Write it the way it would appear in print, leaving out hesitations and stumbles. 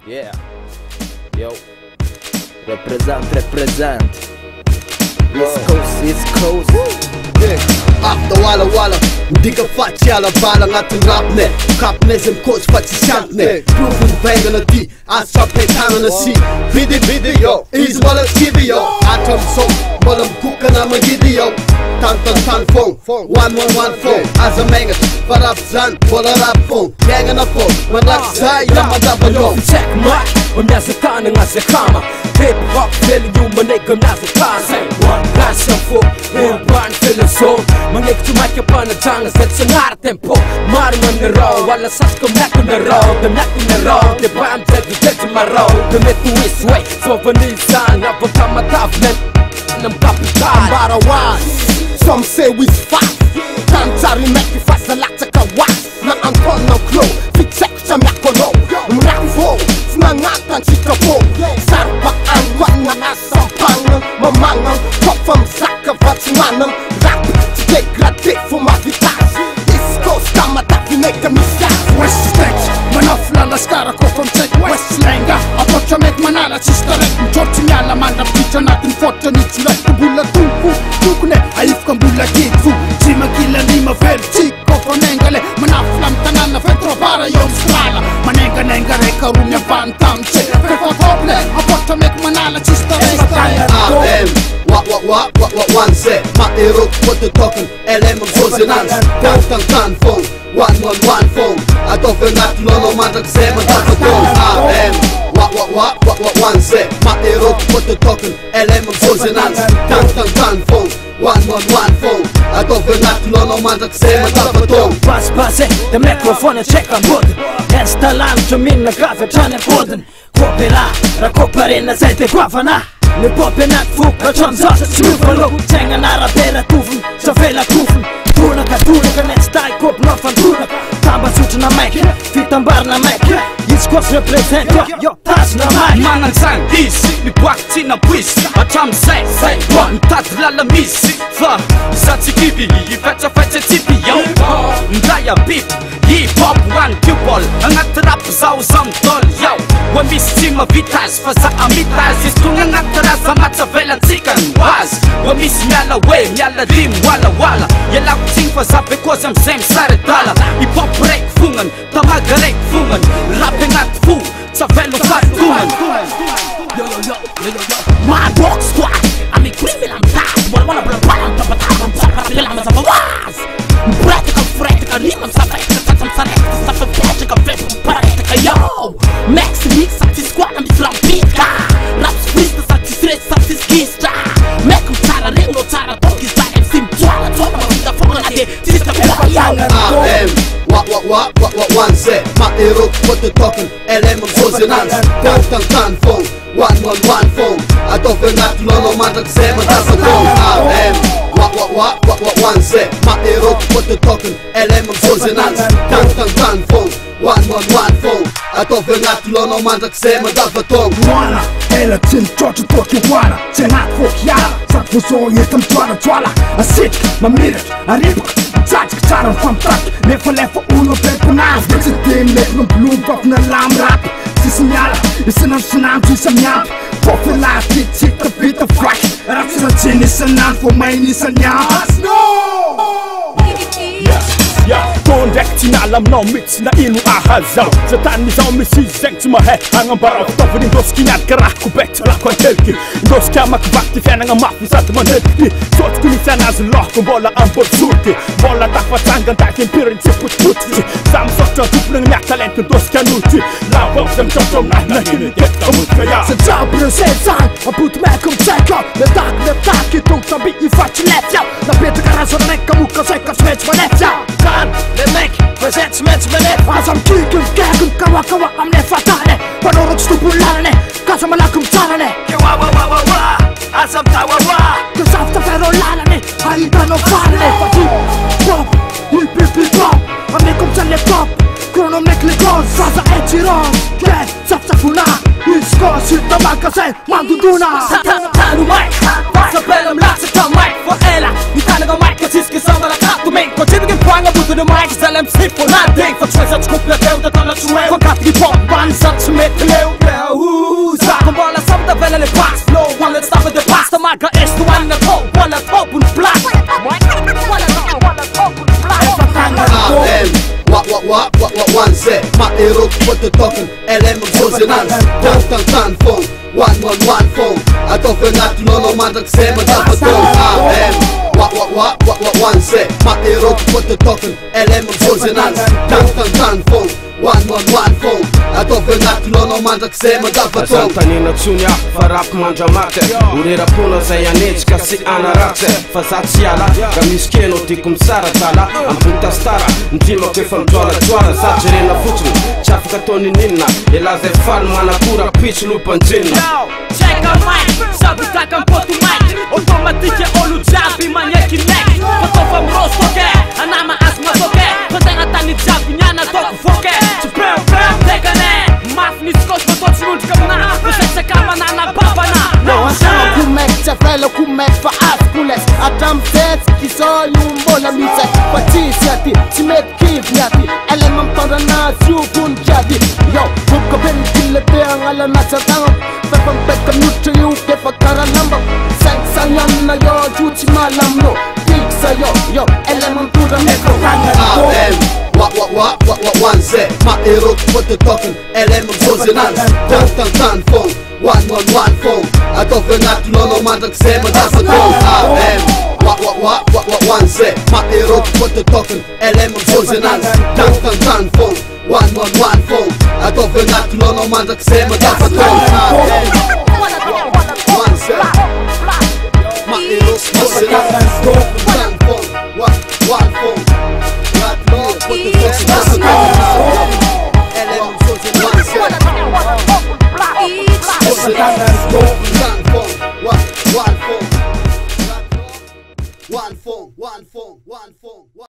Yeah. Yo. Represent. East Coast. Yeah. Akta wala Hindi ka faci alla bala ng'ating rap ne Kap ne sem coach faci shank ne Proven venga na di Astra petana na si Bidi yo Is wala TV yo Atom song Malam kuka na magidi yo Tan phone 111 phone Asa mengat Parap zan Wala rap phone Gänga na phone Manaksay na madaba yo Check mark Umyasakana nga sa kama Hip-hop feeling you manigam na sa kasa One glass ng folk Urban feeling soul Mangik tumatya pa na jangas at sa naratempo Maruman na raw Wala sas kumeko na raw Damnakin na raw Diba ang tagigil sa maraw Gamit tuwis way So vanisan Napagkamatavlan ng kapital Barawan Some say we fast Tantari meki fast na laksa kawas Na angkon ng flow Fitsek sa makono Mrakfo Snangatan si kapo Sarpak ang wana asampang Mamangang Kopam sakavat simanang Rap Degrade for mavitas East Coast kamatafi mekamisa West Stage Manafla laskara ko kontek West Lenga Apocha mek manala sistarek Mjorti nyala manda picha natin foto ni chulek Kubula tunku Tukune Aif kambula kitfu Chima kila lima ver Chiko konengale Manafla mtanana Fetro para yom strala Manenga reka rumya bantam che Fefa koble Apocha mek manala sistarek One set, my hero, what you talking? LM of consonants, tan phone, 111 phone. I don't feel not no matter seven phone. One set, my hero, what you talking? LM of consonants, tan phone, 111 phone. I don't feel not no matter seven phone. Pass the microphone check on board. Esta lancho minna kaffe tane podden. Kopera, rakoparina sätter kvafarna. Nu poppen att fuka chansa Smufa låg, tängarna rapera tufen Så fälla tufen Tunaka nästa i kopp Norfan tunaka Tamba sutarna mäck Fittan barna mäck East Coast represent Jag tassna mäck Manan sang isi Ni bakti na bwisi Atam say Ntati lala misi Fa Sati kibi I fetsa tipi yo Ndaya beat Hip-hop one cuball Angat rap zao samtol yo Wa misi tima vitas Fa sa amitas Istunga ngat rasa matsa velan tsikan was Wa misi miala we Miala rim wala Yala kuting fa sa because I'm same side dala Hip-hop break fungan Tamaga rek fungan Rapping at fu Sa velo kartungan Yo My box squad I'm a criminal task Wala bala Tapatabang sa karabilang sa bawas Practical Rimam sa fekta Tatam sa rekta Sa fekta Fekta parekta Yo Max mix Sa ti squad Ang bislang pika Raps frista Sa ti stress Sa ti skista Mekum tara Ringo tara Tokis Sa MC Mtuala Tona Mavita Fonga Nade Tista Kuwayangan One set, my hero, what you talking? LM of consonants, tan phone, 111 phone. I don't feel not no matter seven phone. One set, my hero, what you talking? LM of consonants, tan phone, 111 phone. I don't feel not no matter seven phone. Wana Ela tin chocho toki wana Tenat folk yala Sak fuso yetam twala Asit, mamirik, aripuk Tsatik tsaran famtak Lefa uno pepunaf Dixit din lek no bloom Pop na lam rap Sisam yala Isanam tisam yap Popula tik a bit of crack Ratsina tin isanan For main isanyas No! Kon rekti na alam na mits na inu ahazaw Sa tani sa umisizeng tumahe Ang ambaraw Tofin indoski nyan karah kubet Lakon helki Indoski amakvakti Fjana nga mafi sa tuman helki Sot kunisa na zuloh Kung bola ang borsurki Bola takvatangan Takin pirin tiput putki Sam sotro tupleng nyak talent Indoski anuti Lawaw sem chotom na Nahinig get kamut kaya Sa jabren sezang Abut mekum tjekla Letak Itong tabi I faci lepja Na Peter Karazor Nekka muka Sekka smets manefja Lemek, presents mens menef Asam kikul kekul kawa am nefatane Panurut stupulane Kasam malakum tarane Wa Asam tawawa Kasafta ferolane Haida no farne Fati Pop Hip hop Amikum sa laptop Kronom neklikon Sasa etiron Ke Safsafuna Isko Sita magkasen Manduduna Tanu mic Sa pelam laksa ka mic For ela Itanaga mic Kasiski sa malakatu Meng Ko chibigin puanga buto the mic is LMC for nothing. For choice att skoppla till det alla tror jag. För katt i popband satt som ett leo. Kom bara samta väl eller pass flow. One let's start with the pasta marka is the one that top. One that top and black. What one set, my hero, what the talking, LM consonants, tan phone, one phone. I don't feel not to know no man that say my dapper phone. What one set, my hero, what the talking, LM consonants, tan phone, one phone. I don't feel not to know no man that say my dapper phone. Santanina tsunya, farap mandramate. Urera puna zay anetsika sy anaratse. Fa za tsy ala, ka misy keno tiako misara tala. Ambuta stara, ndrimako efa mijoalajoala. Za jerena fotsiny, tsy afaka ataony ninona. Ela zay faly manakora pitso lompanjinina. Check out mic, sabitaka mpoto mic. Automatique olo jiaby magneky neck. Fataova mirostoke, anama azo matoke. Fa tegna tany jiaby niana ataoko foke. Tsy peo tekane, mafy nisy kosy fatao tsy nondrika amina. Fosesaka manana babana. Andrama kumek tsy avela kumek fa azoko les. Atramizetsy kisolo mbola mitsy. Fa tsisy aty, tsy mety kivy aty. Elema mitondra anazy io vonika aty. Yo, boka be ny kila be agnalana tsatagna. Fefa mipetaka miotra io defa karalamba. Saigny amina yo, io tsy malamino. Fixa yo, elema mitondra micro. What one set, my hero, what the talking, LM consonants, tan phone, one phone. I don't feel not to know no man that say my dapper phone. What one set, my hero, what the talking, LM consonants, tan phone, one phone. I don't feel not to know no man that say my dapper phone. One set, my hero, consonants, tan phone, one phone. What the fuck is one phone.